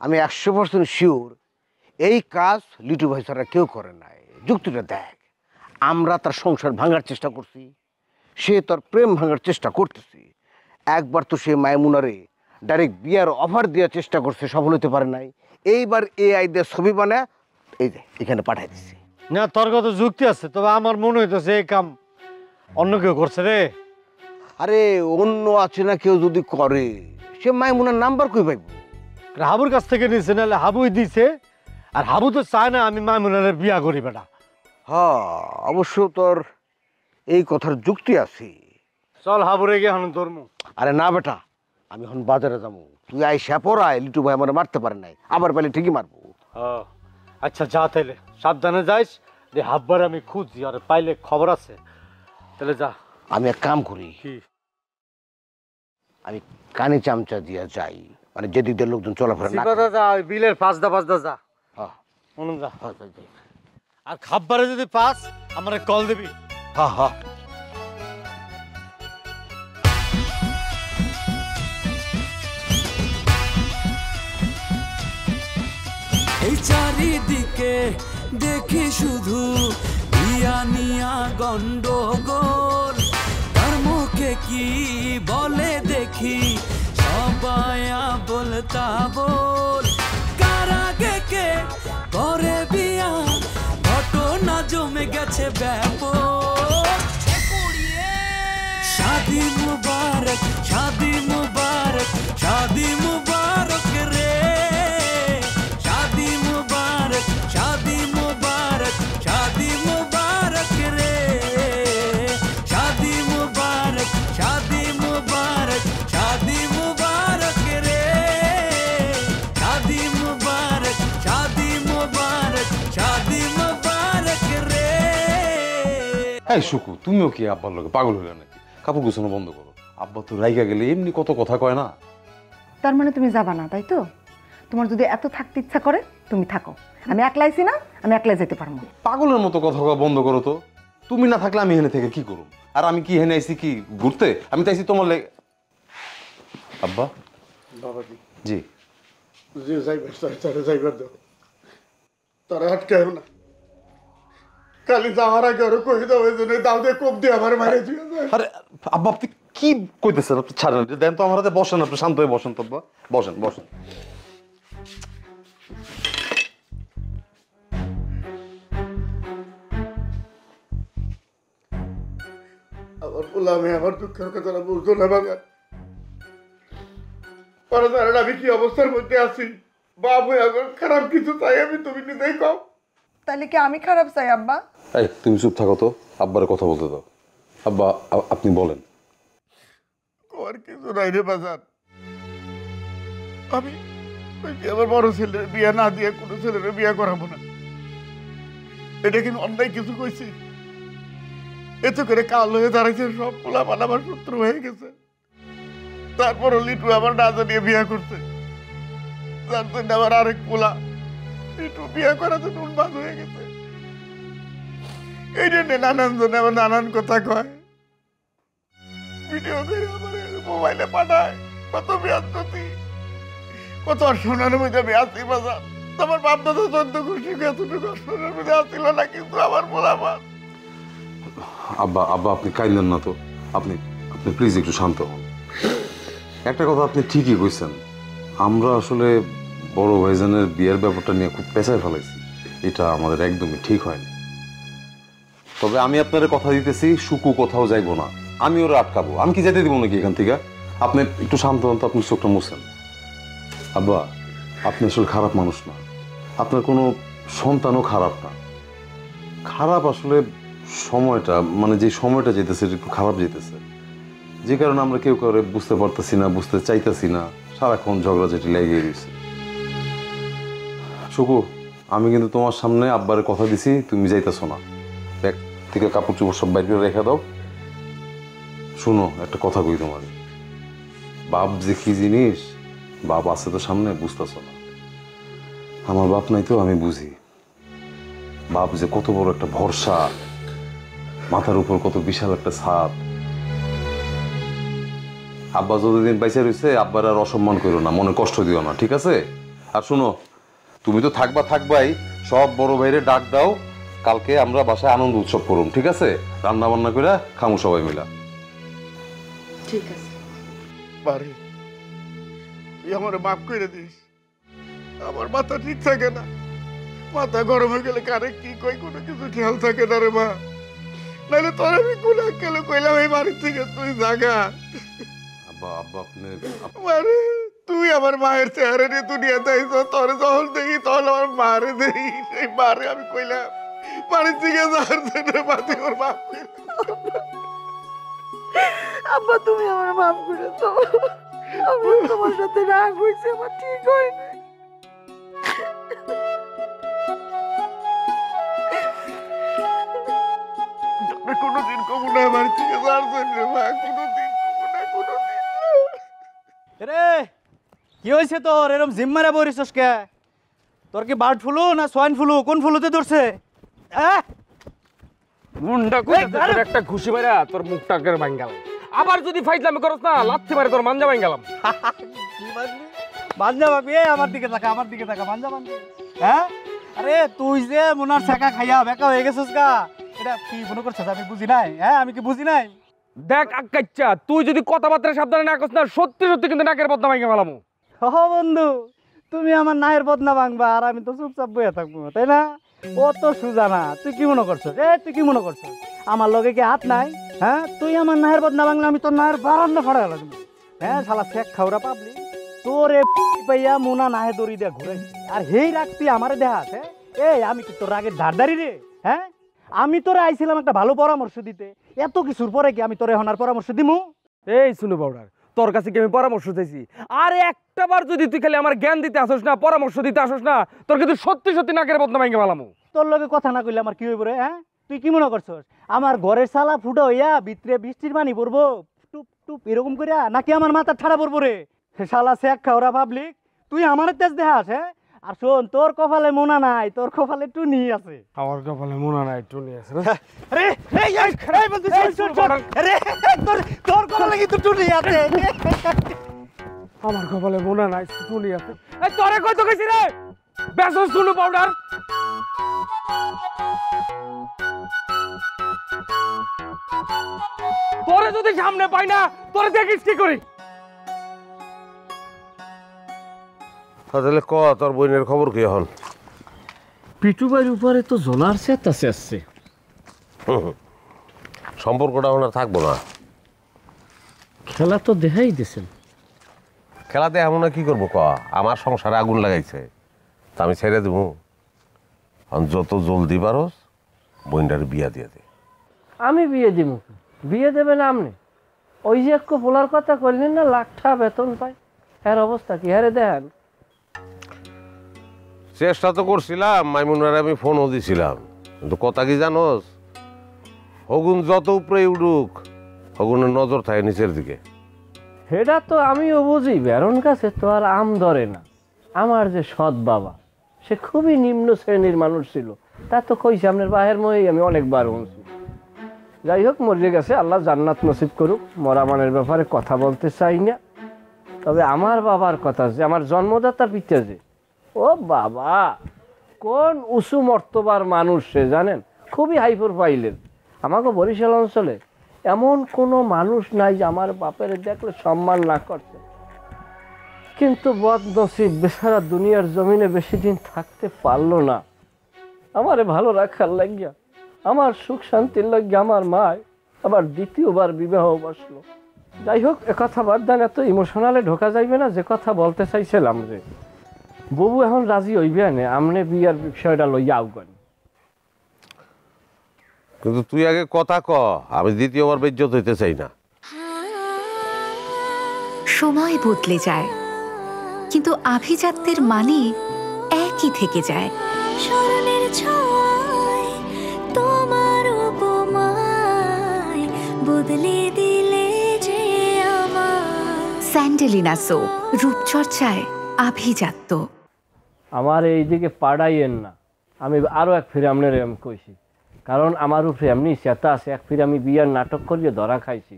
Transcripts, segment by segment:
আমি 100% শিওর এই কাজ লিটু ভাই ছাড়া কেউ করে নাই। যুক্তিটা দেখ, আমরা তার সংসার ভাঙার চেষ্টা করছি, সে তার প্রেম ভাঙার চেষ্টা করতেছি। একবার তো সে মাইমুনারে ডাইরেক্ট বিয়ার অফার দেওয়ার চেষ্টা করছে, সফল হতে পারে নাই। এইবার এআই দিয়ে ছবি বানায় এই যে এখানে পাঠাই দিচ্ছি। না, তোর কথা যুক্তি আছে, তবে আমার মনে হইতেছে এই কাম অন্য কেউ করছে রে। আরে অন্য আছে না কেউ যদি করে, সে মাইমুনার নাম্বার কই পাইব? হাবুর কাছ থেকে নিছে, নাহলে হাবুই দিছে। আর হাবু তো চায় না আমি মাইমুনারের বিয়া করি বেটা। হ্যাঁ, অবশ্য তোর এই কথার যুক্তি আছে। চল হাবুরে গিয়ে হন ধর্ম। আরে না বেটা, আমি এখন বাজারে যাবো, তুই আইসা পড়ায় লিটু ভাই আমার মারতে পারে নাই, আবার পাইলে ঠিকই মারবো। আচ্ছা যা, তাইলে সাবধানে যাইস। যে হাববার আমি খুঁজি, আর পাইলে খবর আছে, তাহলে যা। আমি এক কাম করি, আমি কানে চামচা দিয়া যাই, মানে যেদিক দিয়ে লোকজন চলাফেরা না করে। যা, ওই বিলের পাঁচদা যা। হ্যাঁ মনে যা। যাই। আর খাবারে যদি পাস আমার কল দিবি। হ্যাঁ হ্যাঁ। এই চারিদিকে দেখি শুধু ইয়া নিয়া গন্ডগোল, তার মুখে কি বলে দেখি সবাই বলতা বল। কারাগে কে করে বিয়া, ঘটনা জমে গেছে ব্যাপক। শাদি মুবারক, শাদি মুবারক, শাদি মুবারক রে, শাদি মুবারক, শাদি মুবারক, শাদি মুবারক রে, শাদি মুবারক, শাদি মুবারক, শাদি মুবারক রে, শাদি মুবারক, শাদি মুবারক, শাদি মুবারক রে। এই সুকু, তুমিও কি আব্বার লোকে পাগল হইলে নাকি? কাপড় গুছানো বন্ধ করো। আব্বা তো রাইগা গেলে এমনি কত কথা কয় না। তার মানে তুমি যাবা না, তাই তো? তোমার যদি এত থাকতে ইচ্ছা করে তুমি থাকো, আমি একলাইছি না, আমি একলাই যেতে পারবো। পাগলের মতো কথা কওয়া বন্ধ করো তো। তুমি না থাকলে আমি এখানে থেকে কি করব? আর আমি কি এখানে আইছি কি ঘুরতে? আমি তাইছি তোমার আব্বা। বাবাজি জি যে যাইবার তারা যাইবার দাও, তারা আটকায় না। খালি যাওয়ার আগে ওরা কই দাও, ওই জন্য দাও দিয়ে কোপ দিয়ে আমার মারে দিয়ে যায়। আরে আব্বা, আপনি কি কইতেছেন? আপনি ছাড়েন, দেন তো আমার হাতে, বসেন, আপনি শান্ত হয়ে বসেন তো আব্বা, বসেন বসেন। আমার বললাম আমি আমার দুঃখের কথাটা বুঝতো না বাগান। পরে জানেন আমি কি অবস্থার মধ্যে আছি। বাপ হয়ে এখন খারাপ কিছু চাই আমি, তুমি নিজেই কও। তাহলে কি আমি খারাপ চাই আব্বা? এই তুমি চুপ থাকো তো, আব্বারে কথা বলতে দাও। আব্বা আপনি বলেন। আর কিছু নাই রে বাজার, আমি আমার বড় ছেলের বিয়ে না দিয়ে কোনো ছেলের বিয়ে করাবো না। এটা কিন্তু অন্যায় কিছু কইছি। এতে করে কাল হয়ে দাঁড়াইছে, সব পোলা পান আমার শত্রু হয়ে গেছে। তারপর লিটু আমার না জানিয়ে বিয়ে করছে, যার জন্য আমার আরেক পোলা লিটু বিয়ে করার জন্য উন্মাদ হয়ে গেছে। এই জন্য নানান জনে আমার নানান কথা কয়, ভিডিও করে আমার মোবাইলে পাঠায়। কত ব্যস্ততি, কত শোনার মধ্যে আমি আসি বাজার। তোমার বাপ দাদা 14 খুশি এতটুকু শোনার মধ্যে আসছিল না, কিন্তু আমার পোলাপান। আব্বা আব্বা আপনি কাইলেন না তো, আপনি আপনি প্লিজ একটু শান্ত হন। একটা কথা আপনি ঠিকই কইছেন, আমরা আসলে বড় ভাইজানের বিয়ের ব্যাপারটা নিয়ে খুব পেঁচায় ফেলাইছি। এটা আমাদের একদমই ঠিক হয়নি। তবে আমি আপনার কথা দিতেছি, সুকু কোথাও যাইবো না, আমি ওরা আটকাবো। আমি কি যেতে দিব নাকি এখান থেকে? আপনি একটু শান্ত হন তো, আপনি চোখটা মুছেন। আব্বা আপনি আসলে খারাপ মানুষ না, আপনার কোনো সন্তানও খারাপ না। খারাপ আসলে সময়টা, মানে যে সময়টা যেতেছে একটু খারাপ যেতেছে, যে কারণে আমরা কেউ কাউরে বুঝতে পারতেছি না, বুঝতে চাইতেছি না, সারাক্ষণ ঝগড়াঝাটি লেগে গেছে। সুকু, আমি কিন্তু তোমার সামনে আব্বারে কথা দিছি, তুমি যাইতেছো না। ব্যাগ থেকে কাপড় চোপড় সব বাইরে রেখে দাও। শুনো, একটা কথা কই তোমার, বাপ যে কি জিনিস, বাপ আছে তো সামনে, বুঝতেছ না। আমার বাপ নাই তো, আমি বুঝি। বাপ যে কত বড় একটা ভরসা, মাথার উপর কত বিশাল একটা ছাদ। আব্বা যতদিন বাইচা রয়েছে, আব্বার আর অসম্মান করো না, মনে কষ্ট দিও না, ঠিক আছে? আর শুনো, তুমি তো থাকবাই, সব বড় ভাইরে ডাক দাও, কালকে আমরা বাসায় আনন্দ উৎসব করুম, ঠিক আছে? রান্না বান্না করে খামু সবাই মিলা। ঠিক আছে। বারে তুই আমার মাফ করে দিস। আমার মাথা ঠিক থাকে না, মাথা গরম হয়ে গেলে কারে কি কই কোনো কিছু খেয়াল থাকে না রে মা। নাহলে তোর আমি গুলা গেলে কইলাম এই বাড়ির থেকে তুই জাগা। আব্বা আপনি মারে তুই আমার মায়ের চেহারা নিয়ে দুনিয়াতে আইস, তোর যখন দেখি তখন আমার মারে দেখি, সেই মারে আমি কইলাম বাড়ির থেকে যাওয়ার জন্য মাথে ওর মাফ করে। আব্বা তুমি আমার মাফ করে দাও, আমার তোমার সাথে রাগ হয়েছে, আমার ঠিক হয় না। কোনোদিন কমু না বাড়ি থেকে যাওয়ার জন্য মা, কোনোদিন কমু না, কোনোদিন রে কি হয়েছে তোর এরকম জিম মারা বরিস কে? তোর কি বার্ড ফ্লু না সোয়াইন ফ্লু, কোন ফ্লুতে ধরছে? মুন্ডা করে তোর একটা ঘুষি মারা তোর মুখটা করে ভাঙালাম। আবার যদি ফাইজলামি করস না লাথি মারে তোর মাঞ্জা ভাঙালাম। কি বাজবি? মাঞ্জা বাবি, আমার দিকে তাকা, আমার দিকে তাকা, মাঞ্জা বান্ধি। হ্যাঁ আরে তুই যে মোনার ছাকা খাইয়া বেকা হয়ে গেছিস গা, এটা কি মনে করছিস আমি বুঝি নাই? হ্যাঁ আমি কি বুঝি নাই? দেখ আক্কাচ্চা, তুই যদি কথাবার্তা সাবধানে না করস না সত্যি সত্যি কিন্তু নাকের বদনা ভাঙে ফেলামু। ও বন্ধু, তুমি আমার নায়ের বদনা ভাঙবা আর আমি তো চুপচাপ বইয়া থাকবো, তাই না? ও তো সুজা না। তুই কি মনে করছিস? তুই কি মনে করছিস আমার লগে কি হাত নাই? হ্যাঁ তুই আমার নায়ের বদনা ভাঙলে আমি তোর নায়ের বারান্দা ফাড়া লাগবে। হ্যাঁ শালা শেখ খাওরা পাবলি তোর পাইয়া মোনা নাহে দড়ি দিয়ে ঘুরাইছি, আর হেই রাখ তুই আমারে দেখাস। আমি কি তোর রাগের ধারদারি রে? হ্যাঁ আমি তোরে আইছিলাম একটা ভালো পরামর্শ দিতে, এত কিছুর পরে কি আমি তোরে এখন আর পরামর্শ দিমু? এই শুনো পাউডার, তোর কাছে কি আমি পরামর্শ চাইছি? আর একটা বার যদি তুই খালি আমার জ্ঞান দিতে আসোস না, পরামর্শ দিতে আসোস না, তোর কিন্তু সত্যি সত্যি নাকের বদনা ভাঙে ফেলামু। তোর লগে কথা না কইলে আমার কি হইব রে? হ্যাঁ তুই কি মনে করছস আমার ঘরের সালা ফুটো হইয়া ভিতরে বৃষ্টির পানি পড়বো টুপ টুপ এরকম করিয়া, নাকি আমার মাথা ঠাড়া পড়বো রে? শালা শেখ খাওরা পাবলিক, তুই আমার তেজ দেখাস? হ্যাঁ আর শোন, তোর কপালে মোনা নাই, তোর কপালে টুনি আছে। আমার কপালে মনে নাই টুনি আছে। আরে এই এই বন্ধু আরে তোর কপালে কি টুনি আছে? আমার কপালে মনে নাই টুনি আছে। এই তোরে কই তো কইছি রে বেসস শুনো পাউডার। তোরে যদি সামনে পাই না তোরে দেখিস কি করি। তাহলে ক তোর বোনের খবর কি এখন? পিটু ভাইয়ের উপরে তো জোনার সেট আছে। সম্পর্কটা এখন আর থাকবো না। খেলা তো দেখাই দিয়েছেন। খেলাতে এমন কি করবো ক? আমার সংসারে আগুন লাগাইছে, তা আমি ছেড়ে দেবো? যত জলদি পারস বোনটার বিয়া দিয়ে দে। আমি বিয়ে দিব? বিয়ে দেবেন আপনি? ওই যে একটু বলার কথা করলেন না, লাখটা বেতন পাই, এর অবস্থা কি হারে দেখেন। চেষ্টা তো করছিলাম, মাইমুনার আমি ফোনও দিছিলাম, কিন্তু কথা কি জানোস, হগুন যত উপরে উঠুক হগুনের নজর থাকে নিচের দিকে। সেটা তো আমিও বুঝি, বেরন কাছে তো আর আম ধরে না। আমার যে সৎ বাবা, সে খুবই নিম্ন শ্রেণীর মানুষ ছিল, তা তো কইছে আপনার বাহের মধ্যেই আমি অনেকবার শুনছি। যাই হোক, মরে গেছে, আল্লাহ জান্নাত নসিব করুক। মরা মানের ব্যাপারে কথা বলতে চাই না, তবে আমার বাবার কথা, যে আমার জন্মদাতার পিতা, যে ও বাবা কোন উঁচু মর্তবার মানুষ সে জানেন, খুবই হাই প্রোফাইলের। আমাকে বরিশাল অঞ্চলে এমন কোনো মানুষ নাই যে আমার বাপের দেখলে সম্মান না করছে। কিন্তু বদনসিব, বেচারা দুনিয়ার জমিনে বেশি দিন থাকতে পারলো না। আমারে ভালো রাখার লাগিয়া, আমার সুখ শান্তির লাগিয়া আমার মা আবার দ্বিতীয়বার বিবাহ বসলো। যাই হোক, একথা বাদ দেন, এত ইমোশনালে ঢোকা যাইবে না। যে কথা বলতে চাইছিলাম, যে ববু এখন রাজি হইবে না আমনে বিয়ার বিষয়টা লইয়া আউগান। কিন্তু তুই আগে কথা ক, আমি দ্বিতীয়বার বেজ্জত হইতে চাই না। সময় বদলে যায়, কিন্তু আভিজাত্যের মানে একই থেকে যায়। স্মরণের ছোঁয়ায় তোমার উপমায় বদলে দিলে যে আমার। স্যান্ডেলিনা সো, রূপচর্চায় আভিজাত্য। আমার এইদিকে পাড়াইয়েন না, আমি আরও এক ফিরে আপনার আমি কইছি, কারণ আমার উপরে এমনি চেতা আছে। এক ফিরে আমি বিয়ার নাটক করিয়ে ধরা খাইছি,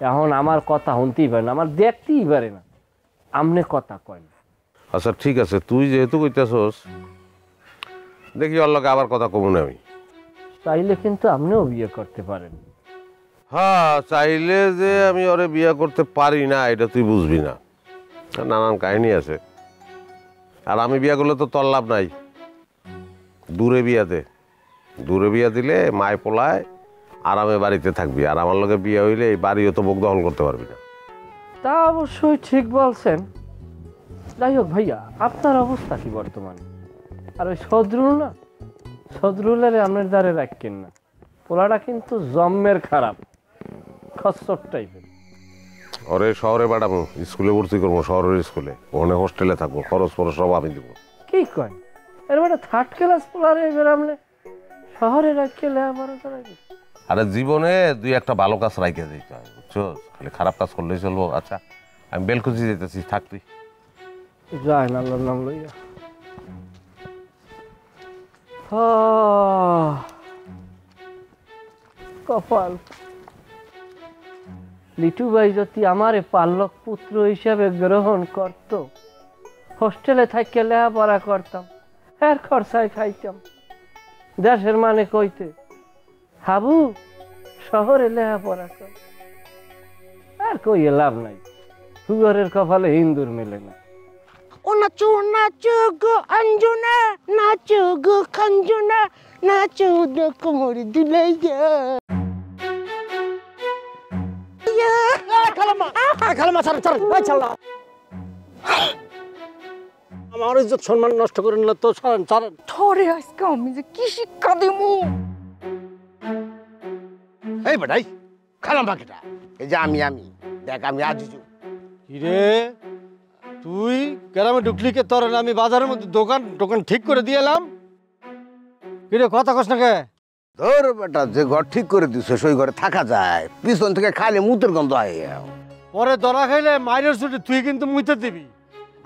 এখন আমার কথা শুনতেই পারে না, আমার দেখতেই পারে না। আমনে কথা কয় না। আচ্ছা ঠিক আছে, তুই যেহেতু কইতেছস, দেখি ওর লগে আবার কথা কমু না আমি। চাইলে কিন্তু আপনিও বিয়ে করতে পারেন। হ্যাঁ, চাইলে যে আমি ওরে বিয়ে করতে পারি না এটা তুই বুঝবি না, নানান কাহিনী আছে। আর আমি বিয়ে করলে তো তোর লাভ নাই, দূরে বিয়া দিলে মায় পোলায় আরামে বাড়িতে থাকবি, আর আমার লগে বিয়ে হইলে এই বাড়িও তো মুখ দখল করতে পারবি না। তা অবশ্যই ঠিক বলছেন। যাই হোক ভাইয়া, আপনার অবস্থা কি বর্তমানে? আর ওই সদরুলের আপনার দ্বারে রাখেন না, পোলাটা কিন্তু জম্মের খারাপ, খচ্চর টাইপের। ওরে শহরে পাঠাবো, স্কুলে ভর্তি করবো, শহরের স্কুলে, ওখানে হোস্টেলে থাকবো, খরচ সব আমি দিব। কি কয় এর মানে থার্ড ক্লাস পোলারে এবার আপনি শহরে রাখলে লেখাপড়া করাবি? আরে জীবনে দুই একটা ভালো কাজ রাখে দিতে হয়, বুঝছো? খারাপ কাজ করলেই চলবো। আচ্ছা আমি বেলকুচি যেতেছি, থাক তুই। যায় না আল্লাহর নাম লইয়া। কপাল, লিটু ভাই যদি আমারে পালক পুত্র হিসাবে গ্রহণ করত, হোস্টেলে থাকি লেখাপড়া করতাম, এর খরচায় খাইতাম। দেশের মানে কইতে হাবু শহরে লেখাপড়া কর, আর কইয়ে লাভ নাই, হুয়ারের কপালে হিন্দুর মেলে না। ও নাচো নাচো গো অঞ্জনা, নাচো গো খঞ্জনা, নাচো গো কোমর দুলাই যা। আমার ইজ্জত সম্মান নষ্ট করে নিলে তো ছাড়েন ছাড়েন। ধরে আজকে আমি যে কি শিক্ষা দেবো। এই বেটাই খালাম বাকিটা, এই যে আমি দেখ আমি আজিজু। কিরে তুই গ্রামে ঢুকলি কে? তোর আমি বাজারের মধ্যে দোকান ঠিক করে দিয়ে এলাম। কিরে কথা কস না কে? ধর বেটা, যে ঘর ঠিক করে দিছে সেই ঘরে থাকা যায়, পিছন থেকে খাইলে মুতের গন্ধ হয়। পরে ধরা খাইলে মাইরের ছুটি তুই কিন্তু মুইতে দিবি,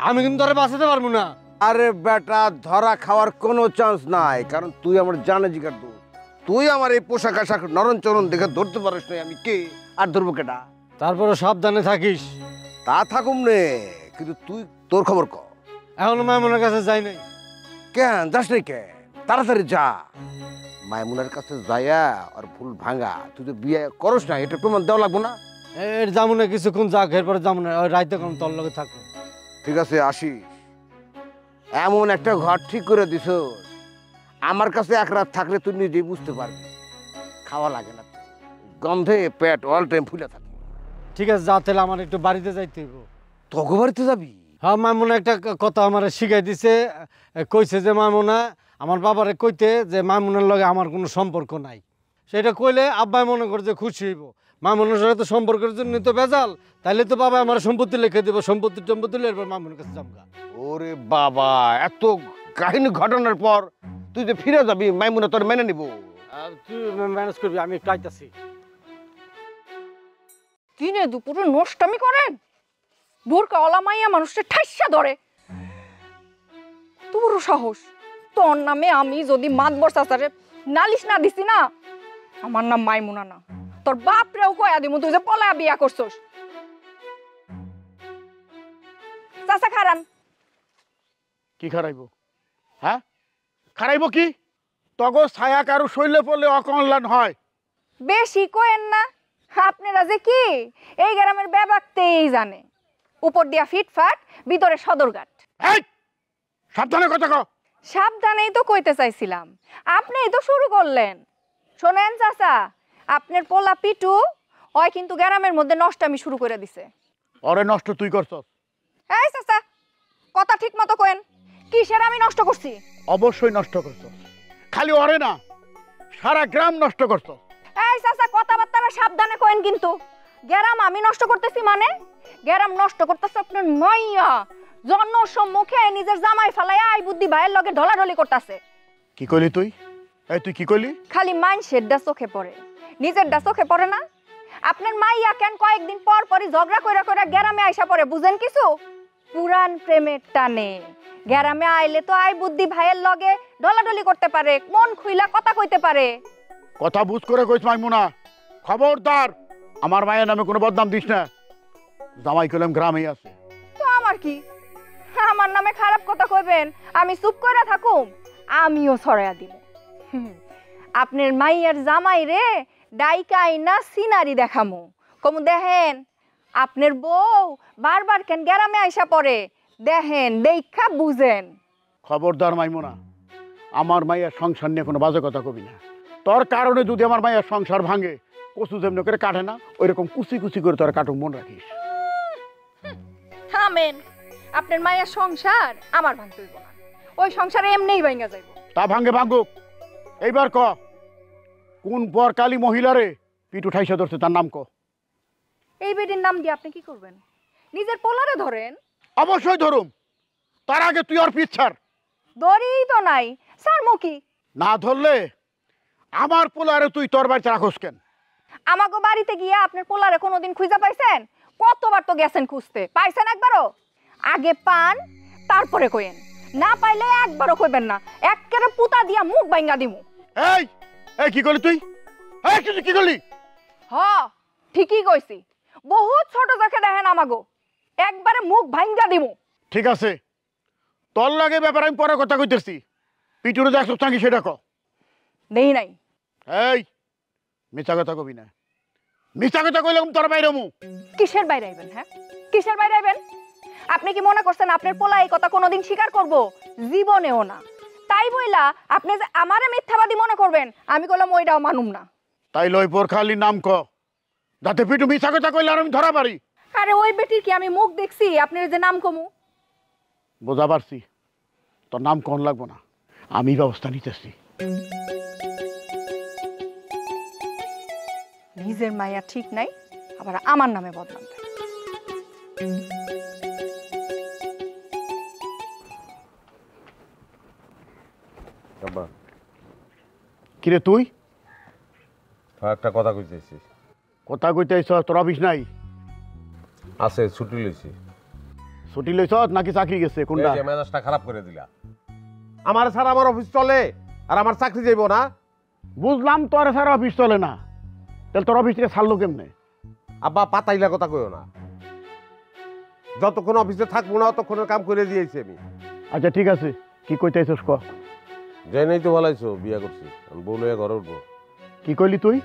আমি কিন্তু তোরে বাঁচাতে পারবো না। আরে বেটা, ধরা খাওয়ার কোনো চান্স নাই, কারণ তুই আমার জানে জিগার দোষ। তুই আমার এই পোশাক আশাক নরম চরণ দেখে ধরতে পারিস না, আমি কে আর ধরবো কেটা? তারপরে সাবধানে থাকিস। তা থাকুম নে, কিন্তু তুই তোর খবর ক। এখনো মামুনের কাছে যাই নাই। কেন যাস নাই? কেন তাড়াতাড়ি যা, মাইমুনের কাছে যাইয়া আর ভুল ভাঙা। তুই তো বিয়ে করস না, এটা প্রমাণ দেওয়া লাগবো না? এর যাবো না কিছুক্ষণ যাক, এরপরে যাবো না, ওই রাইতে কোন তোর লগে থাকবো। ঠিক আছে আসিস। এমন একটা ঘর ঠিক করে দিস, আমার কাছে এক রাত থাকলে তুই নিজেই বুঝতে পারবি, খাওয়া লাগে না, গন্ধে পেট অল টাইম ফুলে থাকে। ঠিক আছে যা, তাহলে আমার একটু বাড়িতে যাইতে হইব। তোকে বাড়িতে যাবি? হ্যাঁ, মামুনা একটা কথা আমার শিখাই দিছে, কইছে যে মামুনা আমার বাবারে কইতে যে মামুনের লগে আমার কোনো সম্পর্ক নাই। সেটা কইলে আব্বাই মনে করে যে খুশি হইব। মামুনের সাথে তো সম্পর্কের জন্য তো বেজাল, তাইলে তো বাবা আমার সম্পত্তি লিখে দিব, সম্পত্তি এরপর মামুনের কাছে যামগা। ওরে বাবা, এত কাহিনী ঘটনার পর তুই যে ফিরে যাবি, মাইমুনা তোর মেনে নিব? তুই ম্যানেজ করবি, আমি একটু আইতাছি। কিনে দুপুরে নষ্টামি করেন, বোরকা ওলা মাইয়া মানুষটা ঠাইসা ধরে। তোর সাহস, তোর নামে আমি যদি মাতবর চাচারে নালিশ না দিছি না, আমার নাম মাইমুনা না, তোর বাপরেও কয়া দিমু তুই যে পলায়া বিয়া করছস। চাচা খারান। কি খারাইবো? হ্যাঁ খারাইবো কি? তগো ছায়া কারো শৈলে পড়লে অকল্যাণ হয়। বেশি কোয়েন না, আপনারা যে কি এই গ্রামের ব্যাপারতেই জানে, উপর দিয়া ফিটফাট, ভিতরে সদরঘাট। এই সাবধানে কথা কও। সাবধানেই তো কইতে চাইছিলাম, আপনিই তো শুরু করলেন। শোনেন চাচা, আপনার পোলা পিটু ওই কিন্তু গ্রামের মধ্যে নষ্টামি শুরু করে দিছে। ওরে নষ্ট তুই করছস? এই চাচা, কথা ঠিক মতো কোয়েন, কিসের আমি নষ্ট করছি? অবশ্যই নষ্ট করছস, খালি ওরে না, সারা গ্রাম নষ্ট করছস। এই চাচা, কথাবার্তা সাবধানে কোয়েন কিন্তু। গ্রাম আমি নষ্ট করতেছি মানে? গ্রাম নষ্ট করতেছে আপনার মাইয়া, জনসম্মুখে নিজের জামাই ফেলাইয়া আই বুদ্ধি ভাইয়ের লগে ঢলাঢলি করতেছে। কি কইলি তুই? এই তুই কি কইলি? খালি মাইনষের ডা চোখে পড়ে, নিজের ডা চোখে পড়ে না। আপনার মাইয়া কেন কয়েকদিন পর পরই ঝগড়া কইরা কইরা গ্রামে আইসা পড়ে, বুঝেন কিছু? পুরান প্রেমের টানে গ্রামে আইলে তো আই বুদ্ধি ভাইয়ের লগে ঢলাঢলি করতে পারে, মন খুইলা কথা কইতে পারে। কথা বুঝ করে কইছ মাইমুনা, খবরদার আমার মায়ের নামে কোনো বদনাম দিস না। জামাই কলম গ্রামেই আছে। তো আমার কি, আমার নামে খারাপ কথা কইবেন আমি চুপ করে থাকুম আমিও ছড়াইয়া দিব আপনার মাইয়ার জামাই রে ডাইকা আইনা সিনারি দেখামু কমু দেখেন আপনার বউ বারবার কেন গ্রামে আইসা পড়ে দেখেন দেখা বুঝেন। খবরদার মাইমুনা, আমার মাইয়ার সংসার নিয়ে কোনো বাজে কথা কবি না। তোর কারণে যদি আমার মাইয়ার সংসার ভাঙে, কচু যেমনি করে কাটে না ওইরকম কুচি কুচি করে তোর কাটুক, মন রাখিস। থামেন, আপনার মায়ের সংসার আমার ভাঙতে হইব না, ওই সংসারে এমনিই ভাঙা যাইব। তা ভাঙে ভাঙুক। এইবার ক কোন পর কালী মহিলারে পিটু ঠাইসা ধরছে, তার নাম ক। এই বেডির নাম দিয়ে আপনি কি করবেন? নিজের পোলারে ধরেন। অবশ্যই ধরুম, তার আগে তুই আর পিছ ছাড়। ধরেই তো নাই স্যার মুখি। না ধরলে আমার পোলারে তুই তোর বাড়িতে রাখোস কেন? আমাকে বাড়িতে গিয়ে আপনার পোলারে কোনোদিন খুঁজে পাইছেন? কতবার তো গেছেন খুঁজতে, পাইছেন একবারও? আগে পান তারপরে কইেন, না পাইলে একবারও কইবেন না, একেবারে পুতা দিয়া মুখ ভাঙা দিমু। এই এই কি করলি তুই? এই তুই কি করলি? হ ঠিকই কইছি, বহুত ছোট চোখে দেখেন আমাগো, একবারে মুখ ভাঙা দিমু। ঠিক আছে, তোর লাগে ব্যাপার আমি পরে কথা কইতেছি। পিটুরে দেখছ নাকি সেটা ক। নেই নাই। এই মিথ্যা কথা কবি না, মিথ্যা কথা কইলাম তোর বাইরে মু। কিসের বাইরে আইবেন? হ্যাঁ কিসের বাইরে আইবেন? আপনি কি মনে করছেন আপনার পোলা এই কথা কোনোদিন স্বীকার করব? জীবনেও না। তাই বইলা আপনি যে আমারে মিথ্যাবাদী মনে করবেন, আমি কইলাম ওইটাও মানুম না। তাই লই পর খালি নাম ক, যাতে পিটু মিথ্যা কথা কইলে আর আমি ধরা পারি। আরে ওই বেটির কি আমি মুখ দেখছি আপনার যে নাম কমু? বোঝা পারছি, তোর নাম কোন লাগবো না, আমি ব্যবস্থা নিতেছি। নিজের মায়া ঠিক নাই, আবার আমার নামে বদনাম দেয়। কিরে তুই একটা কথা কইতেছিস? কথা কইতে আইছ, তোর অফিস নাই? আছে, ছুটি লইছি। ছুটি লইছ নাকি চাকরি গেছে? কোনটা? এই যে মেজাজটা খারাপ করে দিলা। আমার স্যার আমার অফিস চলে আর আমার চাকরি যাইব না? বুঝলাম তোর স্যার অফিস চলে না, তাহলে তোর অফিস থেকে ছাড়লো কেমনে? আব্বা পাতাইলা কথা কইও না, যতক্ষণ অফিসে থাকবো না ততক্ষণের কাম করে দিয়েছি আমি। আচ্ছা ঠিক আছে, কি কইতে আইছস ক। জেনেই তো বলাইছো বিয়া করছি, আমি বউ লইয়া ঘরে উঠবো। কি কইলি তুই?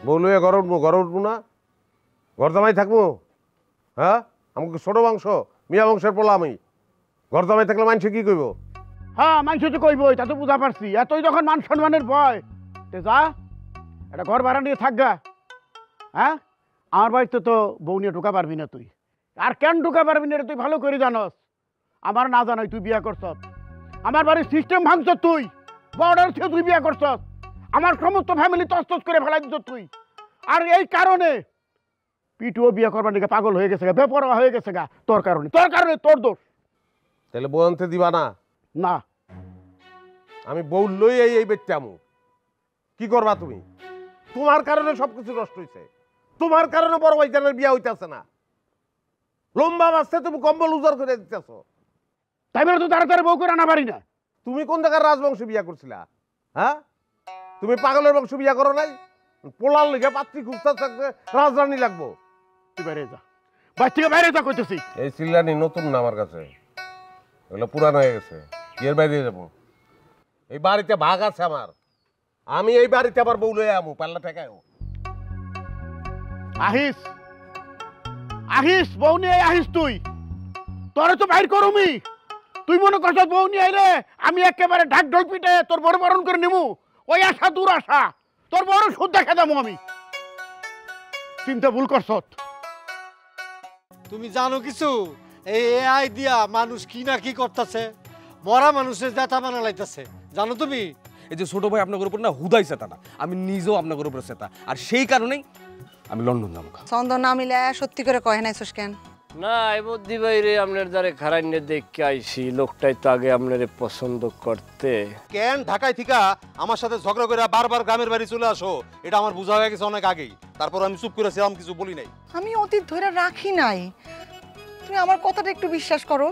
বউ লইয়া ঘরে উঠবো। ঘরে উঠবো না, ঘর জামাই থাকবো? হ্যাঁ, আমাকে ছোট বংশ, মিয়া বংশের পোলা আমি। ঘর জামাই থাকলে মানুষ কি কইব? হ্যাঁ মানুষ তো কইবই, তা তো বুঝা পারছি। এতই যখন মান সম্মানের ভয়, তে যা একটা ঘর ভাড়া নিয়ে থাকগা। হ্যাঁ, আমার বাড়িতে তো বউ নিয়ে ঢুকা পারবি না তুই। আর কেন ঢুকা পারবি না তুই ভালো করে জানস। আমার না জানাই তুই বিয়া করছ, আমার বাড়ির সিস্টেম ভাঙছ তুই, বর্ডার থেকে তুই বিয়া করছ, আমার সমস্ত ফ্যামিলি তছতছ করে ফেলাই দিত তুই। আর এই কারণে পিটুও বিয়া করবার দিকে পাগল হয়ে গেছে, বেপরোয়া হয়ে গেছে গা তোর কারণে। তোর কারণে, তোর দোষ। তাহলে বউ আনতে দিবা না? না, আমি বউ লই এই বেচামু। কি করবা তুমি? তোমার কারণে সবকিছু নষ্ট হইছে, তোমার কারণে বড় ভাইজানের বিয়া হইতাছে না। লম্বা বাঁচতে তুমি কম্বল উজাড় করে দিতেছো। তাই বলে তো তাড়াতাড়ি বউ করে আনা পারি না। তুমি কোন জায়গার রাজবংশ বিয়া করছিলা? হ্যাঁ, তুমি পাগলের বংশ বিয়া করো নাই? পোলার লিগে পাত্রী খুঁজতে থাকতে রাজরানী লাগবো। তুই বাইরে যা, বাড়ি থেকে বাইরে যা কইতেছি। এই চিল্লানি নতুন না আমার কাছে, এগুলো পুরানো হয়ে গেছে। এর বাইরে যাবো? এই বাড়িতে ভাগ আছে আমার, আমি এই বাড়িতে আবার বউ লইয়া আমু, পাল্লা ঠেকায়ও। আহিস আহিস, বউ নিয়ে আহিস তুই, তোরে তো বাইর করুমি। তুই মনে করছ বউ নিয়ে আইলে আমি একেবারে ঢাক ঢোল পিটে তোর বড় বরণ করে নিমু? ওই আশা দূর আশা, তোর বড় সুদ দেখা যাবো আমি। চিন্তা ভুল করছ। তুমি জানো কিছু? এই এআই দিয়া মানুষ কি না কি করতেছে, মরা মানুষের জাতা বানা লাইতেছে, জানো তুমি? এই যে ছোট ভাই আপনার উপর না হুদাই সেটা না, আমি নিজেও আপনার উপর সেটা, আর সেই কারণেই আমি লন্ডন যাবো। ছন্দ না মিলে সত্যি করে কয় নাইছস কেন? না এই বুদ্ধি বাইরে আপনার দ্বারে খারাইনে দেখে আইছি, লোকটাই তো আগে আপনারে পছন্দ করতে। কেন ঢাকায় থিকা আমার সাথে ঝগড়া করে বারবার গ্রামের বাড়ি চলে আসো, এটা আমার বোঝা হয়ে গেছে অনেক আগেই। তারপর আমি চুপ করেছিলাম, কিছু বলি নাই। আমি অতীত ধরে রাখি নাই, তুমি আমার কথাটা একটু বিশ্বাস করো।